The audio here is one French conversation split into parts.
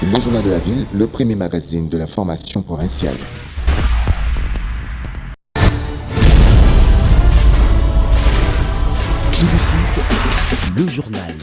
Le Journal de la Ville, le premier magazine de l'information provinciale. Tout de suite, le journal.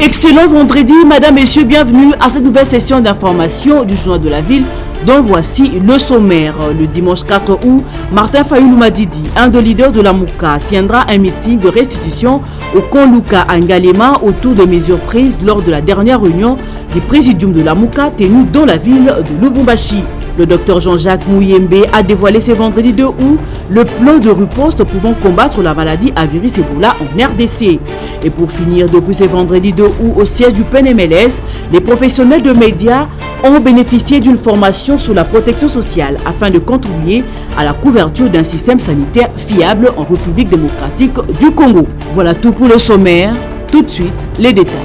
Excellent vendredi, madame, messieurs, bienvenue à cette nouvelle session d'information du Journal de la Ville, dont voici le sommaire. Le dimanche 4 août, Martin Fayoulou Madidi, un des leaders de la Mouka, tiendra un meeting de restitution au Konluka à Ngalema autour des mesures prises lors de la dernière réunion du présidium de la Mouka tenue dans la ville de Lubumbashi. Le docteur Jean-Jacques Mouyembe a dévoilé ce vendredi 2 août le plan de riposte pouvant combattre la maladie à virus Ebola en RDC. Et pour finir, depuis ce vendredi 2 août au siège du PNMLS, les professionnels de médias ont bénéficié d'une formation sur la protection sociale afin de contribuer à la couverture d'un système sanitaire fiable en République démocratique du Congo. Voilà tout pour le sommaire. Tout de suite, les détails.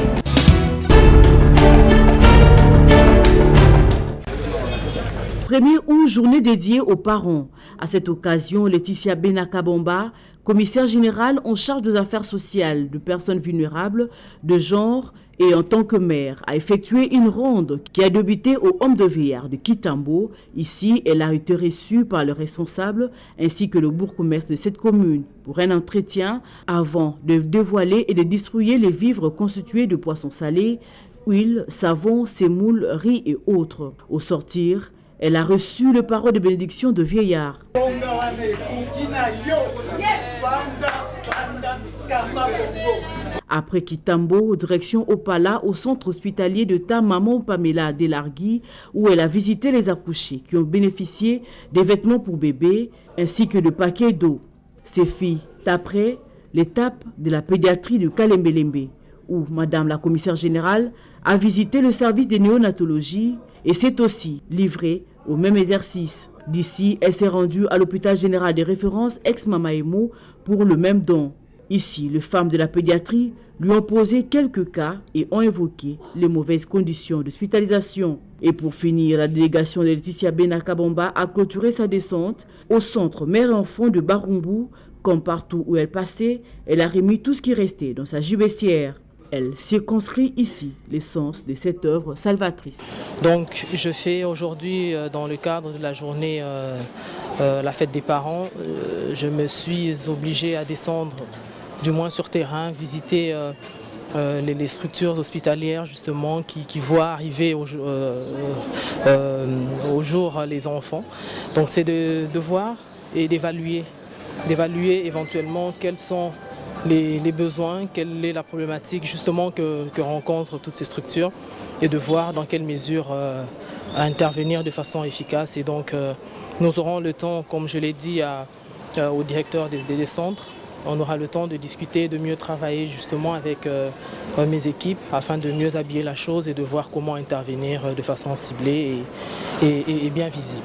1er août, journée dédiée aux parents. À cette occasion, Laetitia Benakabomba, commissaire générale en charge des affaires sociales de personnes vulnérables, de genre et en tant que mère, a effectué une ronde qui a débuté au Homme de VR de Kitambo. Ici, elle a été reçue par le responsable ainsi que le bourgmestre de cette commune pour un entretien avant de dévoiler et de distribuer les vivres constitués de poissons salés, huile, savon, semoule, riz et autres. Au sortir, elle a reçu le parole de bénédiction de vieillard. Après Kitambo, direction Opala, au centre hospitalier de Maman Pamela Delargui, où elle a visité les accouchés qui ont bénéficié des vêtements pour bébés ainsi que de paquets d'eau. Ces filles, après l'étape de la pédiatrie de Kalembelembe, où Madame la commissaire générale a visité le service de néonatologie et s'est aussi livrée au même exercice. D'ici, elle s'est rendue à l'hôpital général des références ex-Mamaemo pour le même don. Ici, les femmes de la pédiatrie lui ont posé quelques cas et ont évoqué les mauvaises conditions d'hospitalisation. Et pour finir, la délégation de Laetitia Benakabomba a clôturé sa descente au centre mère et enfant de Barumbu. Comme partout où elle passait, elle a remis tout ce qui restait dans sa gibecière. Elle circonscrit ici l'essence de cette œuvre salvatrice. Donc je fais aujourd'hui, dans le cadre de la journée la fête des parents, je me suis obligée à descendre, du moins sur terrain, visiter les structures hospitalières justement qui voient arriver au jour les enfants. Donc c'est de voir et d'évaluer éventuellement quels sont les besoins, quelle est la problématique justement que rencontrent toutes ces structures et de voir dans quelle mesure intervenir de façon efficace. Et donc nous aurons le temps, comme je l'ai dit au directeur des centres, on aura le temps de discuter, de mieux travailler justement avec mes équipes afin de mieux habiller la chose et de voir comment intervenir de façon ciblée et bien visible.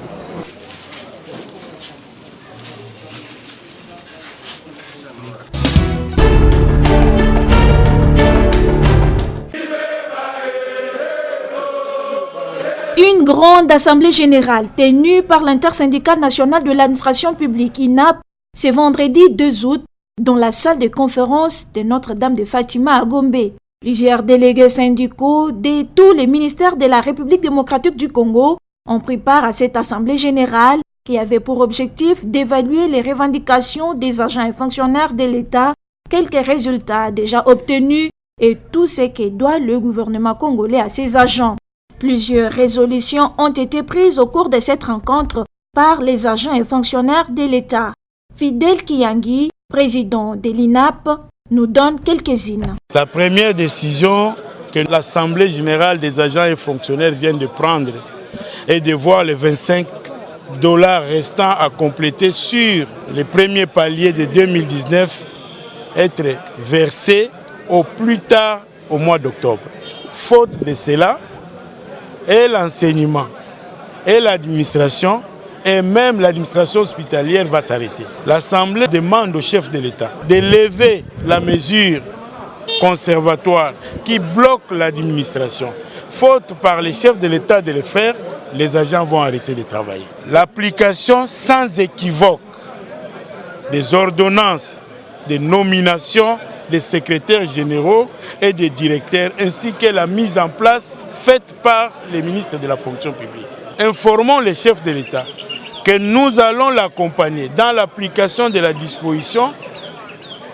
Une grande assemblée générale tenue par l'intersyndicale nationale de l'administration publique INAP ce vendredi 2 août dans la salle de conférence de Notre-Dame de Fatima à Gombe. Plusieurs délégués syndicaux de tous les ministères de la République démocratique du Congo ont pris part à cette assemblée générale qui avait pour objectif d'évaluer les revendications des agents et fonctionnaires de l'État, quelques résultats déjà obtenus et tout ce que doit le gouvernement congolais à ses agents. Plusieurs résolutions ont été prises au cours de cette rencontre par les agents et fonctionnaires de l'État. Fidel Kiyangi, président de l'INAP, nous donne quelques-unes. La première décision que l'Assemblée générale des agents et fonctionnaires vient de prendre est de voir les $25 restants à compléter sur les premiers paliers de 2019 être versés au plus tard au mois d'octobre. Faute de cela, et l'enseignement, et l'administration, et même l'administration hospitalière va s'arrêter. L'Assemblée demande au chef de l'État de lever la mesure conservatoire qui bloque l'administration. Faute par les chefs de l'État de le faire, les agents vont arrêter de travailler. L'application sans équivoque des ordonnances de nomination des secrétaires généraux et des directeurs, ainsi que la mise en place faite par les ministres de la fonction publique. Informons les chefs de l'État que nous allons l'accompagner dans l'application de la disposition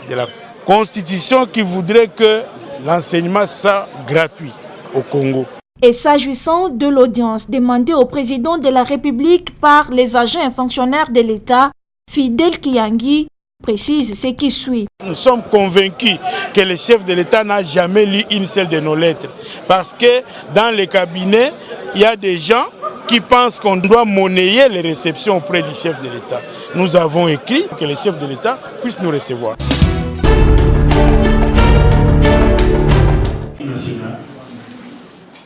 de la Constitution qui voudrait que l'enseignement soit gratuit au Congo. Et s'agissant de l'audience demandée au président de la République par les agents et fonctionnaires de l'État, Fidel Kiangi précise ce qui suit. Nous sommes convaincus que le chef de l'État n'a jamais lu une seule de nos lettres. Parce que dans les cabinets, il y a des gens qui pensent qu'on doit monnayer les réceptions auprès du chef de l'État. Nous avons écrit que le chef de l'État puisse nous recevoir.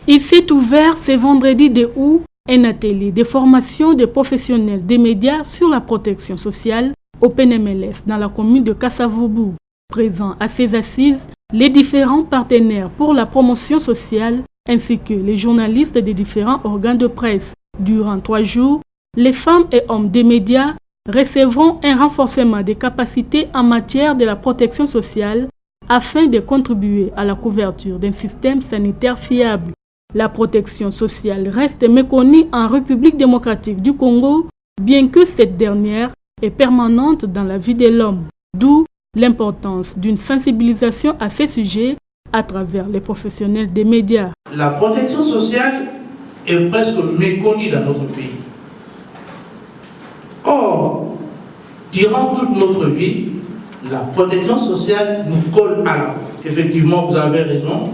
Il s'est ouvert ce vendredi 2 août un atelier de formation des professionnels des médias sur la protection sociale au PNMLS dans la commune de Kasavubu. Présents à ces assises, les différents partenaires pour la promotion sociale ainsi que les journalistes des différents organes de presse. Durant 3 jours, les femmes et hommes des médias recevront un renforcement des capacités en matière de la protection sociale afin de contribuer à la couverture d'un système sanitaire fiable. La protection sociale reste méconnue en République démocratique du Congo, bien que cette dernière est permanente dans la vie de l'homme. D'où l'importance d'une sensibilisation à ces sujets à travers les professionnels des médias. La protection sociale est presque méconnue dans notre pays. Or, durant toute notre vie, la protection sociale nous colle à la peau. Effectivement, vous avez raison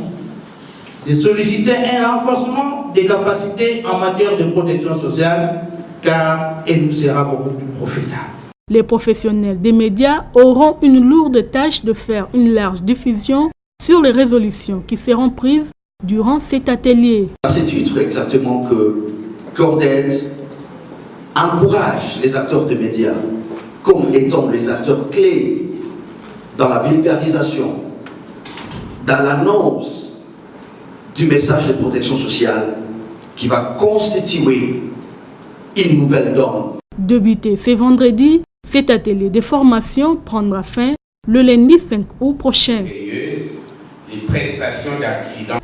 de solliciter un renforcement des capacités en matière de protection sociale, car elle nous sera beaucoup plus profitable. Les professionnels des médias auront une lourde tâche de faire une large diffusion sur les résolutions qui seront prises durant cet atelier. À ce titre, exactement que Cordet encourage les acteurs des médias comme étant les acteurs clés dans la vulgarisation, dans l'annonce du message de protection sociale qui va constituer une nouvelle donne. Débuté ce vendredi, cet atelier de formation prendra fin le lundi 5 août prochain. Les prestations d'accident.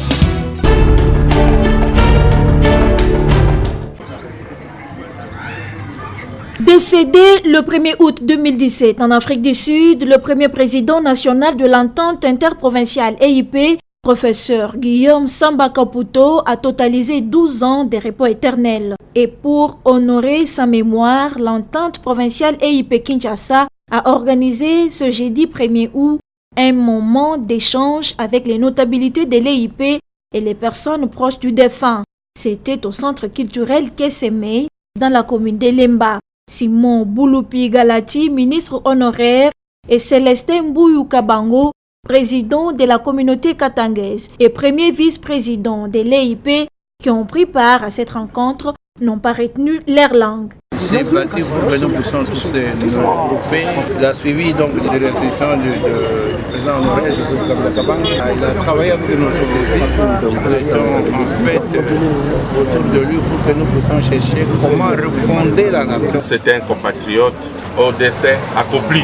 Décédé le 1er août 2017 en Afrique du Sud, le premier président national de l'entente interprovinciale EIP, professeur Guillaume Samba Kaputo, a totalisé 12 ans de repos éternel. Et pour honorer sa mémoire, l'entente provinciale EIP Kinshasa a organisé ce jeudi 1er août un moment d'échange avec les notabilités de l'EIP et les personnes proches du défunt. C'était au centre culturel Kessemei, dans la commune de Lemba. Simon Bouloupi Galati, ministre honoraire, et Célestin Mbouyou Kabango, président de la communauté katangaise et premier vice-président de l'EIP, qui ont pris part à cette rencontre, n'ont pas retenu leur langue. C'est battu pour que nous puissions tous nous regrouper. Il a suivi donc les restrictions du président honoraire, Joseph Kabila Kabang. Il a travaillé avec nous aussi. Nous étions en fait autour de lui pour que nous puissions chercher comment refonder la nation. C'est un compatriote au destin accompli.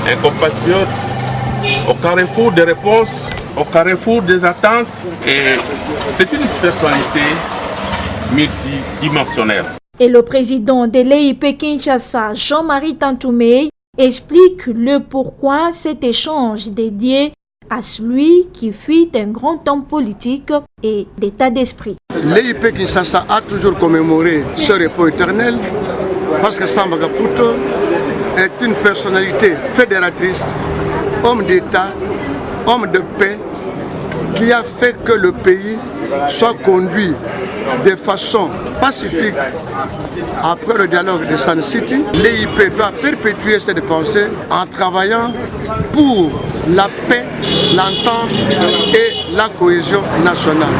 Un compatriote au carrefour des réponses, au carrefour des attentes. Et c'est une personnalité multidimensionnelle. Et le président de l'EIP Kinshasa, Jean-Marie Tantoumé, explique le pourquoi cet échange dédié à celui qui fut un grand homme politique et d'état d'esprit. L'EIP Kinshasa a toujours commémoré ce repos éternel parce que Samba Kaputo est une personnalité fédératrice, homme d'État, homme de paix, qui a fait que le pays soit conduit de façon pacifique après le dialogue de Sun City. L'EIP doit perpétuer cette pensée en travaillant pour la paix, l'entente et la cohésion nationale.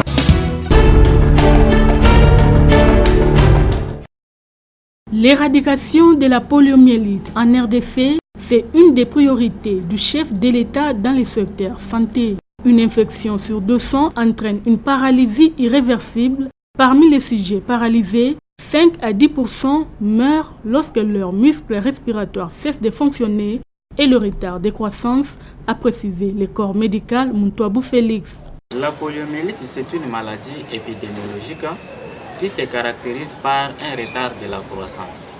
L'éradication de la poliomyélite en RDC, c'est une des priorités du chef de l'État dans les secteurs santé. Une infection sur 200 entraîne une paralysie irréversible. Parmi les sujets paralysés, 5 à 10% meurent lorsque leurs muscles respiratoires cessent de fonctionner et le retard de croissance, a précisé le corps médical Muntouabou Félix. La poliomyélite, c'est une maladie épidémiologique qui se caractérise par un retard de la croissance.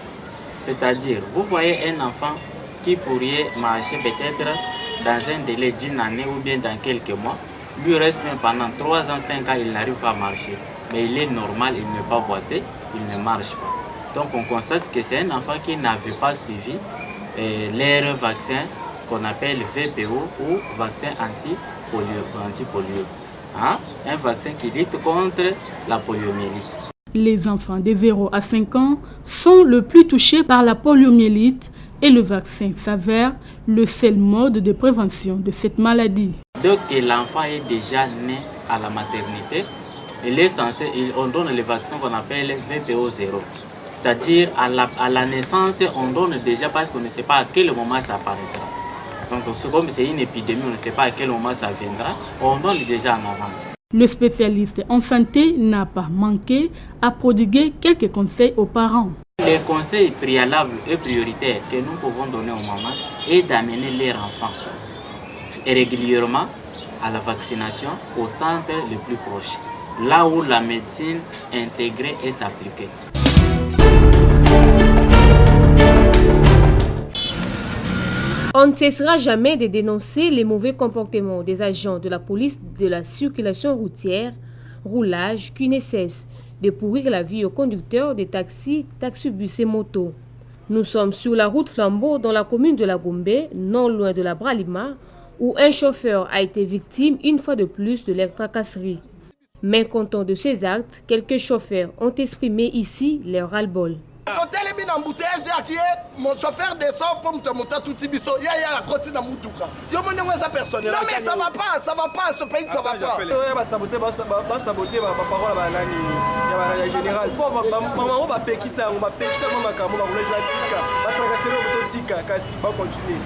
C'est-à-dire, vous voyez un enfant qui pourrait marcher peut-être dans un délai d'une année ou bien dans quelques mois, lui reste même pendant 3 ans, 5 ans, il n'arrive pas à marcher. Mais il est normal, il n'est pas boité, il ne marche pas. Donc on constate que c'est un enfant qui n'avait pas suivi leur vaccin qu'on appelle VPO ou vaccin anti-polio. Un vaccin qui lutte contre la poliomyélite. Les enfants de 0 à 5 ans sont le plus touchés par la poliomyélite et le vaccin s'avère le seul mode de prévention de cette maladie. Dès que l'enfant est déjà né à la maternité, on donne le vaccin qu'on appelle VPO0. C'est-à-dire à la naissance, on donne déjà parce qu'on ne sait pas à quel moment ça apparaîtra. Donc comme c'est une épidémie, on ne sait pas à quel moment ça viendra, on donne déjà en avance. Le spécialiste en santé n'a pas manqué à prodiguer quelques conseils aux parents. Les conseils préalables et prioritaires que nous pouvons donner aux mamans est d'amener leurs enfants régulièrement à la vaccination au centre le plus proche, là où la médecine intégrée est appliquée. On ne cessera jamais de dénoncer les mauvais comportements des agents de la police de la circulation routière, roulage, qui ne cesse de pourrir la vie aux conducteurs des taxis, taxibus et motos. Nous sommes sur la route Flambeau dans la commune de la Gombe, non loin de la Bralima, où un chauffeur a été victime une fois de plus de leur tracasserie. Mécontents de ces actes, quelques chauffeurs ont exprimé ici leur ras-le-bol. Quand elle est mise en bouteillage, mon chauffeur descend pour me monter tout petit biseau. Il y a la continue dans Moutouka. Non mais ça va pas, ce pays ça va pas. Va saboter ma parole à la générale. Bon, maman, on va payer ça, on va payer ça, maman, on va rouler la tika. On va traverser le tika, kasi, on va continuer.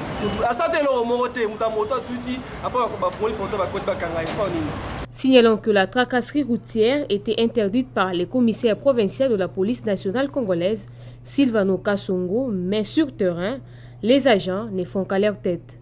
À ça, t'es là au moroté, on va monter tout dit. Après, on va fouiller pour toi, on va côté Bakangaï. Signalons que la tracasserie routière était interdite par le commissaire provincial de la police nationale congolaise, Silvano Kassongo, mais sur terrain, les agents ne font qu'à leur tête.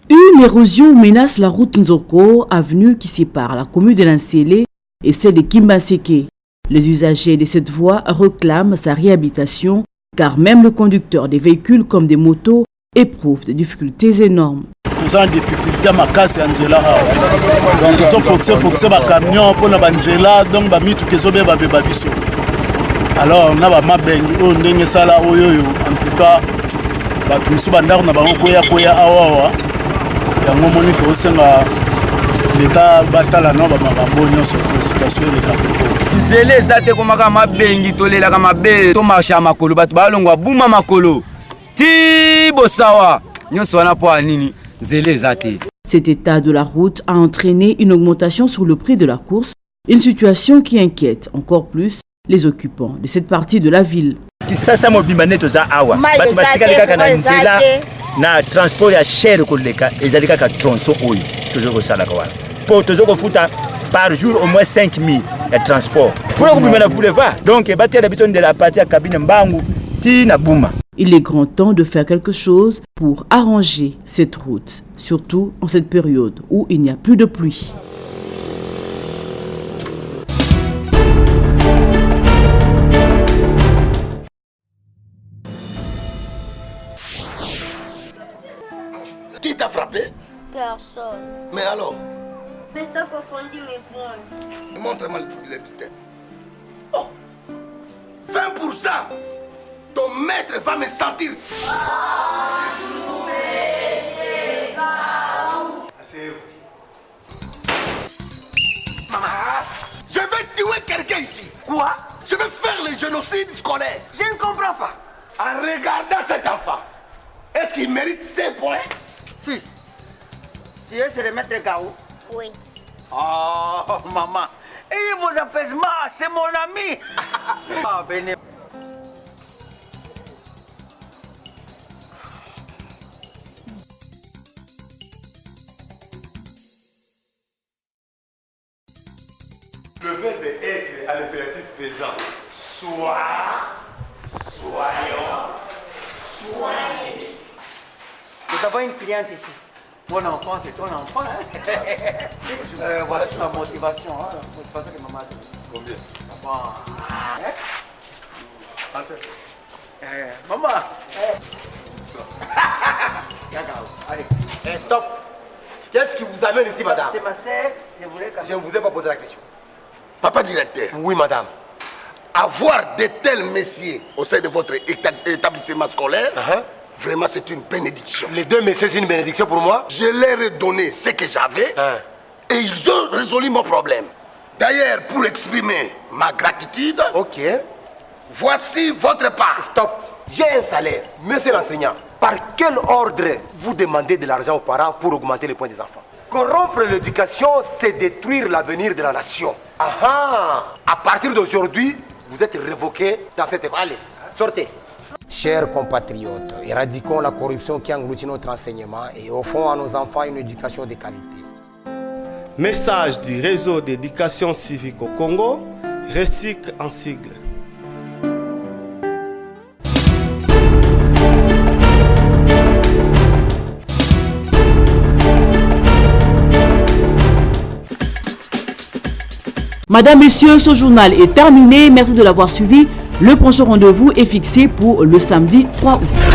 Une érosion menace la route Nzoko, avenue qui sépare la commune de Lansele et celle de Kimbaseke. Les usagers de cette voie réclament sa réhabilitation car même le conducteur des véhicules comme des motos éprouve des difficultés énormes. Tous en difficulté à ma casse en zéla. Donc tous ont foncé ma camion pour la banzela donc ba mitu kezobe ba bebabiso. Alors on a ba mabengi on ndenge sala oyoyo en tout cas ba tumusu bandako na bango koya awa ya ngomoni to senga l'État batala no ba makambo nyonso to situation le kapito. Nzele ezate komaka mabengi tolelaka mabe to marcha makolo bato balongwa buma makolo ti bosawa nyonso wana po anini nzele ezate. Cet état de la route a entraîné une augmentation sur le prix de la course, une situation qui inquiète encore plus les occupants de cette partie de la ville. Kisasa mobimba neto za awa bato batikali kaka na nzela na transport ya cher koleka ezali kaka tronçon oyo tozoko sala kwa po tozoko futa par jour au moins 5 000 de transport pour kubima na boulevard donc batia la biso de la partie ya cabine mbangu ti na buma. Il est grand temps de faire quelque chose pour arranger cette route, surtout en cette période où il n'y a plus de pluie. Qui t'a frappé? Personne. Mais alors? Mais ça confondit mes points. Montre-moi les bulletins. Oh! 20%! Ton maître va me sentir. Maman, je vais tuer quelqu'un ici. Quoi? Je vais faire le génocide scolaire. Je ne comprends pas. En regardant cet enfant, est-ce qu'il mérite 5 points? Fils, tu es chez le maître Gao? Oui. Oh, maman. Et vos apaisements, c'est mon ami. Ah, venez. Le verbe être à l'impératif présent. Sois, soyons, soyez. Nous avons une cliente ici. Mon enfant, c'est ton enfant. Hein? Voilà sa motivation. Hein? C'est pas ça que maman a dit. Combien? Bon. Maman. Allez. Stop. Qu'est-ce qui vous amène ici, madame? C'est ma sœur. Je ne vous ai pas posé la question. Papa directeur. Oui, madame. Avoir de tels messieurs au sein de votre établissement scolaire, vraiment c'est une bénédiction. Les deux messieurs, c'est une bénédiction pour moi. Je leur ai donné ce que j'avais et ils ont résolu mon problème. D'ailleurs, pour exprimer ma gratitude, voici votre part. Stop. J'ai un salaire. Monsieur l'enseignant, par quel ordre vous demandez de l'argent aux parents pour augmenter les points des enfants? Corrompre l'éducation, c'est détruire l'avenir de la nation. À partir d'aujourd'hui, vous êtes révoqué dans cette... Allez, sortez. Chers compatriotes, éradiquons la corruption qui engloutit notre enseignement et offrons à nos enfants une éducation de qualité. Message du réseau d'éducation civique au Congo, RECIC en sigle. Madame, Messieurs, ce journal est terminé. Merci de l'avoir suivi. Le prochain rendez-vous est fixé pour le samedi 3 août.